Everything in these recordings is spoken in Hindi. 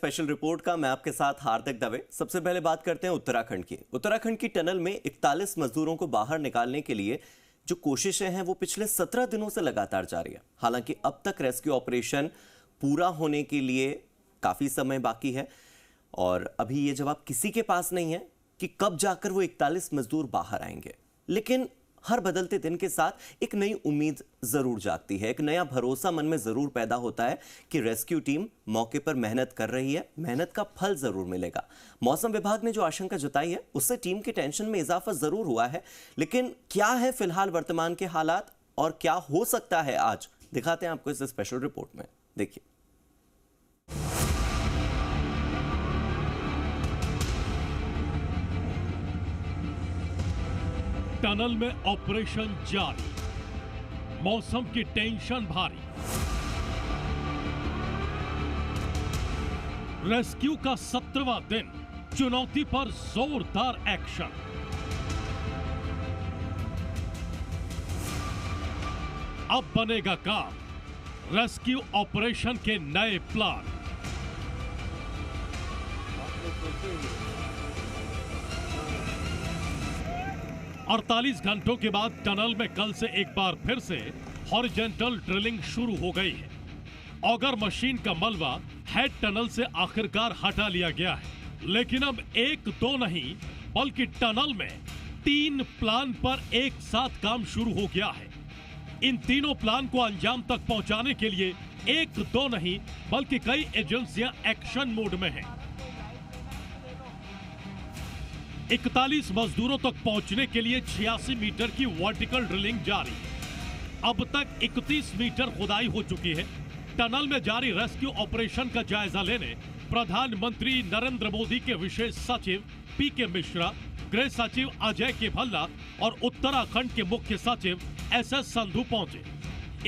स्पेशल रिपोर्ट का मैं आपके साथ हार्दिक दवे। सबसे पहले बात करते हैं उत्तराखंड की। उत्तराखंड की टनल में 41 मजदूरों को बाहर निकालने के लिए जो कोशिशें हैं वो पिछले 17 दिनों से लगातार जारी है। हालांकि अब तक रेस्क्यू ऑपरेशन पूरा होने के लिए काफी समय बाकी है और अभी ये जवाब किसी के पास नहीं है कि कब जाकर वो 41 मजदूर बाहर आएंगे। लेकिन हर बदलते दिन के साथ एक नई उम्मीद जरूर जागती है, एक नया भरोसा मन में जरूर पैदा होता है कि रेस्क्यू टीम मौके पर मेहनत कर रही है, मेहनत का फल जरूर मिलेगा। मौसम विभाग ने जो आशंका जताई है उससे टीम के टेंशन में इजाफा जरूर हुआ है, लेकिन क्या है फिलहाल वर्तमान के हालात और क्या हो सकता है आज, दिखाते हैं आपको इस स्पेशल रिपोर्ट में। देखिए, टनल में ऑपरेशन जारी, मौसम की टेंशन भारी, रेस्क्यू का 17वां दिन, चुनौती पर जोरदार एक्शन। अब बनेगा काम, रेस्क्यू ऑपरेशन के नए प्लान। और 48 घंटों के बाद टनल में कल से एक बार फिर से हॉरिजॉन्टल ड्रिलिंग शुरू हो गई है। ऑगर मशीन का मलबा हेड टनल से आखिरकार हटा लिया गया है, लेकिन अब एक दो नहीं बल्कि टनल में 3 प्लान पर एक साथ काम शुरू हो गया है। इन तीनों प्लान को अंजाम तक पहुंचाने के लिए एक दो नहीं बल्कि कई एजेंसियां एक्शन मोड में हैं। 41 मजदूरों तक पहुंचने के लिए 86 मीटर की वर्टिकल ड्रिलिंग जारी। अब तक 31 मीटर खुदाई हो चुकी है। टनल में जारी रेस्क्यू ऑपरेशन का जायजा लेने प्रधानमंत्री नरेंद्र मोदी के विशेष सचिव पीके मिश्रा, गृह सचिव अजय के भल्ला और उत्तराखंड के मुख्य सचिव एसएस संधू पहुंचे।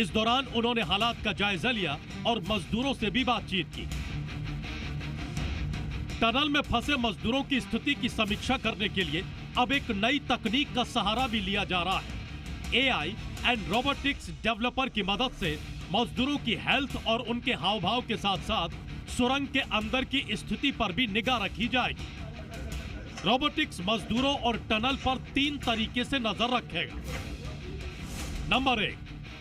इस दौरान उन्होंने हालात का जायजा लिया और मजदूरों से भी बातचीत की। टनल में फंसे मजदूरों की स्थिति की समीक्षा करने के लिए अब एक नई तकनीक का सहारा भी लिया जा रहा है। एआई एंड रोबोटिक्स डेवलपर की मदद से मजदूरों की हेल्थ और उनके हाव भाव के साथ साथ सुरंग के अंदर की स्थिति पर भी निगाह रखी जाएगी। रोबोटिक्स मजदूरों और टनल पर 3 तरीके से नजर रखेगा। नंबर 1,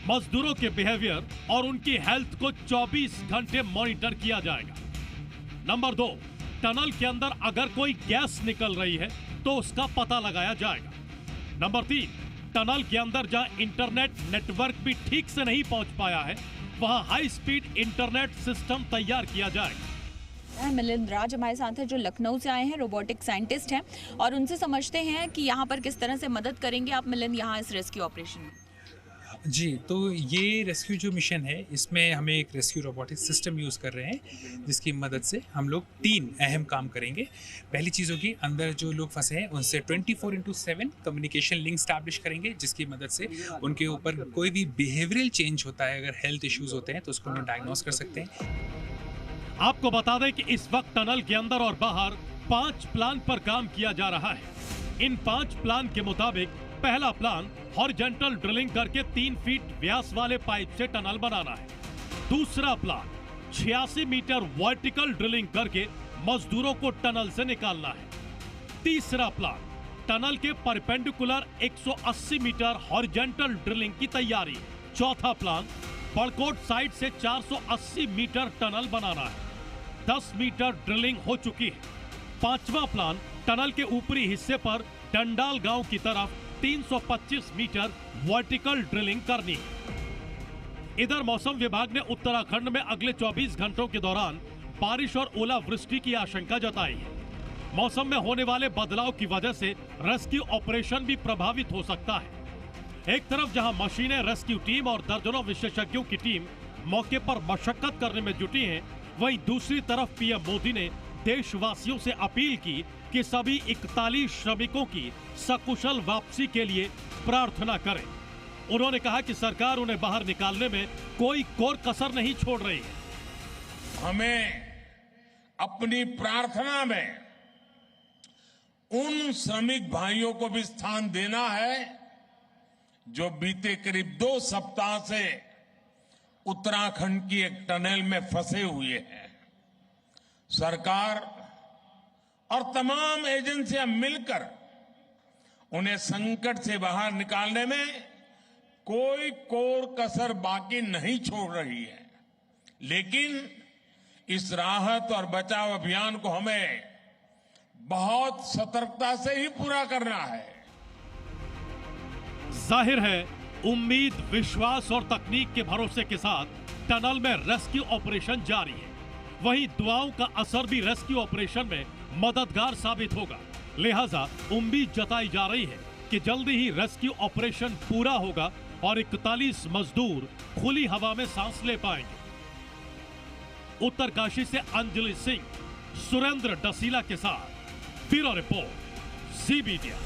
मजदूरों के बिहेवियर और उनकी हेल्थ को 24 घंटे मॉनिटर किया जाएगा। नंबर 2, टनल के अंदर अगर कोई गैस निकल रही है तो उसका पता लगाया जाएगा। नंबर 3, टनल के अंदर जहां इंटरनेट नेटवर्क भी ठीक से नहीं पहुंच पाया है वहां हाई स्पीड इंटरनेट सिस्टम तैयार किया जाएगा। मिलिंद राज हमारे साथ है जो लखनऊ से आए हैं, रोबोटिक साइंटिस्ट हैं और उनसे समझते हैं कि यहाँ पर किस तरह से मदद करेंगे आप मिलिंद यहाँ इस रेस्क्यू ऑपरेशन में। जी, तो ये रेस्क्यू जो मिशन है इसमें हमें एक रेस्क्यू रोबोटिक सिस्टम यूज़ कर रहे हैं जिसकी मदद से हम लोग 3 अहम काम करेंगे। पहली चीज़ होगी, अंदर जो लोग फंसे हैं उनसे 24/7 कम्युनिकेशन लिंक स्टैब्लिश करेंगे जिसकी मदद से उनके ऊपर कोई भी बिहेवियरल चेंज होता है, अगर हेल्थ इश्यूज़ होते हैं तो उसको हम डायग्नोस कर सकते हैं। आपको बता दें कि इस वक्त टनल के अंदर और बाहर 5 प्लान पर काम किया जा रहा है। इन 5 प्लान के मुताबिक पहला प्लान हॉरिजॉन्टल ड्रिलिंग करके 3 फीट व्यास वाले पाइप से टनल बनाना है। दूसरा प्लान 86 मीटर वर्टिकल ड्रिलिंग करके मजदूरों को टनल से निकालना है। तीसरा प्लान टनल के परपेंडिकुलर 180 मीटर हॉरिजॉन्टल ड्रिलिंग की तैयारी है। चौथा प्लान बड़कोट साइड से 480 मीटर टनल बनाना है। 10 मीटर ड्रिलिंग हो चुकी है। पांचवा प्लान टनल के ऊपरी हिस्से पर डंडाल गांव की तरफ 325 मीटर वर्टिकल ड्रिलिंग करनी है। इधर मौसम विभाग ने उत्तराखंड में अगले 24 घंटों के दौरान बारिश और ओलावृष्टि की आशंका जताई है। मौसम में होने वाले बदलाव की वजह से रेस्क्यू ऑपरेशन भी प्रभावित हो सकता है। एक तरफ जहां मशीनें, रेस्क्यू टीम और दर्जनों विशेषज्ञों की टीम मौके पर मशक्कत करने में जुटी हैं, वहीं दूसरी तरफ पीएम मोदी ने देशवासियों से अपील की कि सभी 41 श्रमिकों की सकुशल वापसी के लिए प्रार्थना करें। उन्होंने कहा कि सरकार उन्हें बाहर निकालने में कोई कोर कसर नहीं छोड़ रही है। हमें अपनी प्रार्थना में उन श्रमिक भाइयों को भी स्थान देना है जो बीते करीब 2 सप्ताह से उत्तराखंड की एक टनल में फंसे हुए हैं। सरकार और तमाम एजेंसियां मिलकर उन्हें संकट से बाहर निकालने में कोई कोर कसर बाकी नहीं छोड़ रही है। लेकिन इस राहत और बचाव अभियान को हमें बहुत सतर्कता से ही पूरा करना है। जाहिर है उम्मीद, विश्वास और तकनीक के भरोसे के साथ टनल में रेस्क्यू ऑपरेशन जारी है। वहीं दुआओं का असर भी रेस्क्यू ऑपरेशन में मददगार साबित होगा। लिहाजा उम्मीद जताई जा रही है कि जल्दी ही रेस्क्यू ऑपरेशन पूरा होगा और 41 मजदूर खुली हवा में सांस ले पाएंगे। उत्तरकाशी से अंजलि सिंह, सुरेंद्र डसीला के साथ ब्यूरो रिपोर्ट, जी मीडिया।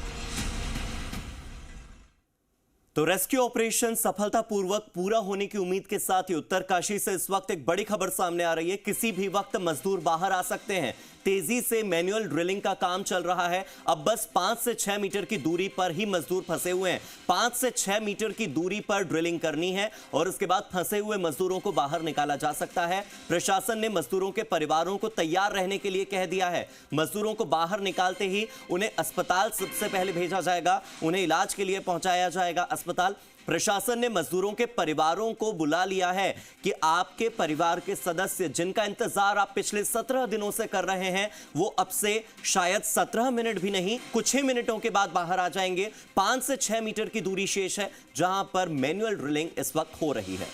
तो रेस्क्यू ऑपरेशन सफलतापूर्वक पूरा होने की उम्मीद के साथ ही उत्तरकाशी से इस वक्त एक बड़ी खबर सामने आ रही है। किसी भी वक्त मजदूर बाहर आ सकते हैं। तेजी से मैनुअल ड्रिलिंग का काम चल रहा है। अब बस 5 से 6 मीटर की दूरी पर ही मजदूर फंसे हुए हैं। 5 से 6 मीटर की दूरी पर ड्रिलिंग करनी है और उसके बाद फंसे हुए मजदूरों को बाहर निकाला जा सकता है। प्रशासन ने मजदूरों के परिवारों को तैयार रहने के लिए कह दिया है। मजदूरों को बाहर निकालते ही उन्हें अस्पताल सबसे पहले भेजा जाएगा, उन्हें इलाज के लिए पहुंचाया जाएगा अस्पताल। प्रशासन ने मजदूरों के परिवारों को बुला लिया है कि आपके परिवार के सदस्य जिनका इंतजार आप पिछले 17 दिनों से कर रहे हैं, वो अब से शायद 17 मिनट भी नहीं, कुछ ही मिनटों के बाद बाहर आ जाएंगे। 5 से 6 मीटर की दूरी शेष है जहां पर मैनुअल ड्रिलिंग इस वक्त हो रही है।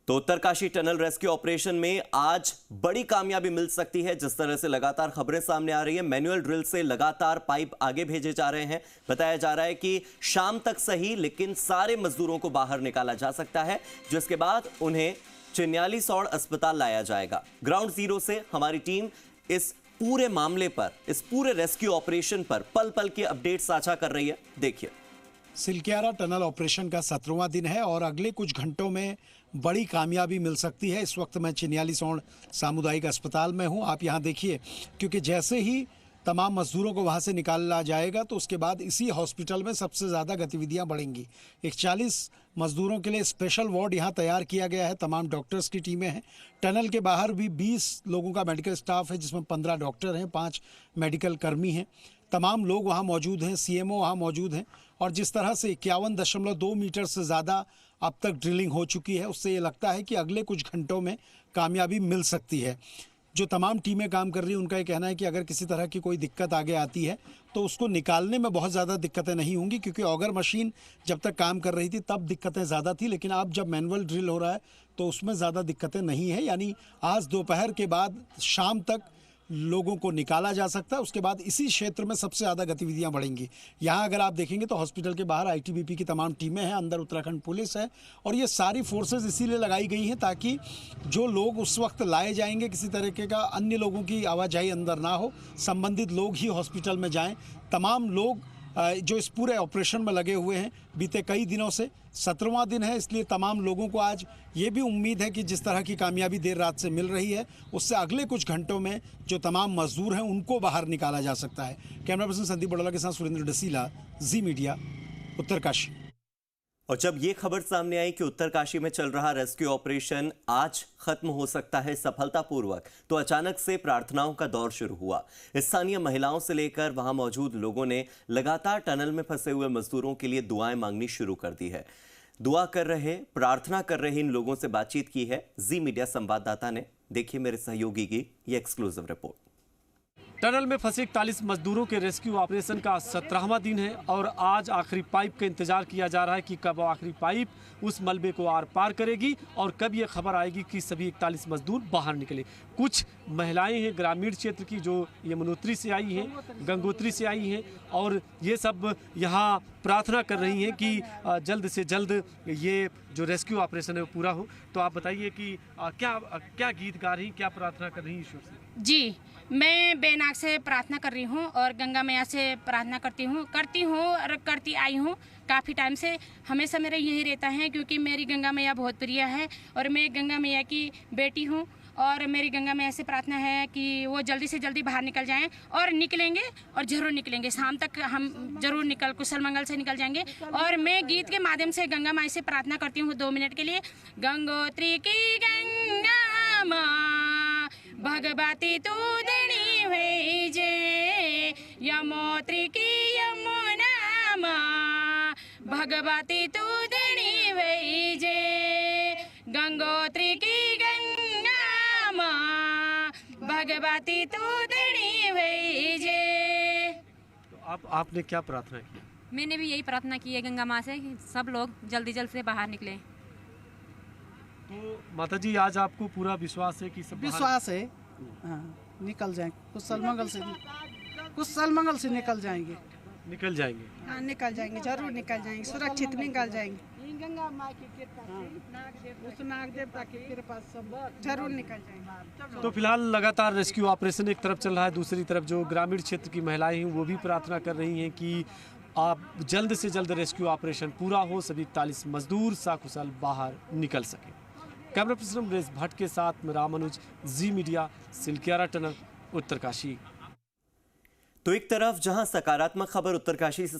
तो उत्तरकाशी टनल रेस्क्यू ऑपरेशन में आज बड़ी कामयाबी मिल सकती है। जिस तरह से लगातार खबरें सामने आ रही है, मैनुअल ड्रिल से लगातार पाइप आगे भेजे जा रहे हैं। बताया जा रहा है कि शाम तक सही, लेकिन सारे मजदूरों को बाहर निकाला जा सकता है, जिसके बाद उन्हें चिन्यालीसौड़ अस्पताल लाया जाएगा। ग्राउंड जीरो से हमारी टीम इस पूरे मामले पर, इस पूरे रेस्क्यू ऑपरेशन पर पल पल की अपडेट साझा कर रही है। देखिए, सिलक्यारा टनल ऑपरेशन का 17वां दिन है और अगले कुछ घंटों में बड़ी कामयाबी मिल सकती है। इस वक्त मैं चिन्यालीसौड़ सामुदायिक अस्पताल में हूं। आप यहां देखिए, क्योंकि जैसे ही तमाम मजदूरों को वहां से निकाला जाएगा तो उसके बाद इसी हॉस्पिटल में सबसे ज़्यादा गतिविधियां बढ़ेंगी। 41 मजदूरों के लिए स्पेशल वार्ड यहां तैयार किया गया है। तमाम डॉक्टर्स की टीमें हैं। टनल के बाहर भी 20 लोगों का मेडिकल स्टाफ है, जिसमें 15 डॉक्टर हैं, 5 मेडिकल कर्मी हैं। तमाम लोग वहां मौजूद हैं, सीएमओ वहां मौजूद हैं। और जिस तरह से 51.2 मीटर से ज़्यादा अब तक ड्रिलिंग हो चुकी है, उससे ये लगता है कि अगले कुछ घंटों में कामयाबी मिल सकती है। जो तमाम टीमें काम कर रही हैं, उनका ये कहना है कि अगर किसी तरह की कोई दिक्कत आगे आती है तो उसको निकालने में बहुत ज़्यादा दिक्कतें नहीं होंगी, क्योंकि ऑगर मशीन जब तक काम कर रही थी तब दिक्कतें ज़्यादा थी, लेकिन अब जब मैनुअल ड्रिल हो रहा है तो उसमें ज़्यादा दिक्कतें नहीं है। यानी आज दोपहर के बाद शाम तक लोगों को निकाला जा सकता है। उसके बाद इसी क्षेत्र में सबसे ज़्यादा गतिविधियां बढ़ेंगी। यहाँ अगर आप देखेंगे तो हॉस्पिटल के बाहर आईटीबीपी की तमाम टीमें हैं, अंदर उत्तराखंड पुलिस है, और ये सारी फोर्सेस इसीलिए लगाई गई हैं ताकि जो लोग उस वक्त लाए जाएंगे किसी तरीके का अन्य लोगों की आवाजाही अंदर ना हो, संबंधित लोग ही हॉस्पिटल में जाएँ। तमाम लोग जो इस पूरे ऑपरेशन में लगे हुए हैं बीते कई दिनों से, 17वां दिन है, इसलिए तमाम लोगों को आज ये भी उम्मीद है कि जिस तरह की कामयाबी देर रात से मिल रही है, उससे अगले कुछ घंटों में जो तमाम मजदूर हैं उनको बाहर निकाला जा सकता है। कैमरा पर्सन संदीप बड़ोला के साथ सुरेंद्र डसीला, जी मीडिया, उत्तरकाशी। और जब ये खबर सामने आई कि उत्तरकाशी में चल रहा रेस्क्यू ऑपरेशन आज खत्म हो सकता है सफलतापूर्वक, तो अचानक से प्रार्थनाओं का दौर शुरू हुआ। स्थानीय महिलाओं से लेकर वहां मौजूद लोगों ने लगातार टनल में फंसे हुए मजदूरों के लिए दुआएं मांगनी शुरू कर दी है। दुआ कर रहे, प्रार्थना कर रहे इन लोगों से बातचीत की है जी मीडिया संवाददाता ने। देखिए मेरे सहयोगी की ये एक्सक्लूसिव रिपोर्ट। टनल में फंसे 41 मजदूरों के रेस्क्यू ऑपरेशन का 17वां दिन है और आज आखिरी पाइप का इंतजार किया जा रहा है कि कब आखिरी पाइप उस मलबे को आर पार करेगी और कब ये खबर आएगी कि सभी 41 मजदूर बाहर निकले। कुछ महिलाएं हैं ग्रामीण क्षेत्र की जो यमुनोत्री से आई हैं, गंगोत्री से आई हैं, और ये सब यहाँ प्रार्थना कर रही हैं कि जल्द से जल्द ये जो रेस्क्यू ऑपरेशन है वो पूरा हो। तो आप बताइए कि क्या गीत गा रही, क्या प्रार्थना कर रही ईश्वर से? जी, मैं बेनाग से प्रार्थना कर रही हूँ और गंगा मैया से प्रार्थना करती हूँ और करती आई हूँ काफ़ी टाइम से। हमेशा मेरा यही रहता है क्योंकि मेरी गंगा मैया बहुत प्रिय है और मैं गंगा मैया की बेटी हूँ और मेरी गंगा मैया से प्रार्थना है कि वो जल्दी से जल्दी बाहर निकल जाएं और निकलेंगे और ज़रूर निकलेंगे। शाम तक हम ज़रूर कुशल मंगल से निकल जाएंगे। और मैं गीत के माध्यम से गंगा माई से प्रार्थना करती हूँ 2 मिनट के लिए। गंगोत्री की गंगा गंगा माँ भगवती तू दणी हुई जे यमोत्री की यमुना माँ भगवती तू दणी हुई जे गंगोत्री की गंगा माँ भगवती तू दणी हुई जे। तो आपने क्या प्रार्थना की? मैंने भी यही प्रार्थना की है गंगा माँ से कि सब लोग जल्दी जल्द से बाहर निकलें। तो माता जी आज आपको पूरा विश्वास है कि सब विश्वास है, हाँ, निकल जाएंगे कुशल मंगल से निकल जाएंगे। निकल जाएंगे? हाँ, निकल जाएंगे, जरूर निकल जाएंगे, सुरक्षित निकल जाएंगे। गंगा माँ की कृपा, उस नाग देवता की कृपा सब जरूर निकल जाएंगे। तो फिलहाल लगातार रेस्क्यू ऑपरेशन एक तरफ चल रहा है, दूसरी तरफ जो ग्रामीण क्षेत्र की महिलाएं हैं वो भी प्रार्थना कर रही हैं कि आप जल्द से जल्द रेस्क्यू ऑपरेशन पूरा हो, सभी 41 मजदूर सकुशल बाहर निकल सके। कैमरा पर्सन नरेश भट्ट के साथ मैं रामानुज, जी मीडिया, सिलकियारा टनल, उत्तरकाशी। तो एक तरफ जहां सकारात्मक खबर उत्तरकाशी से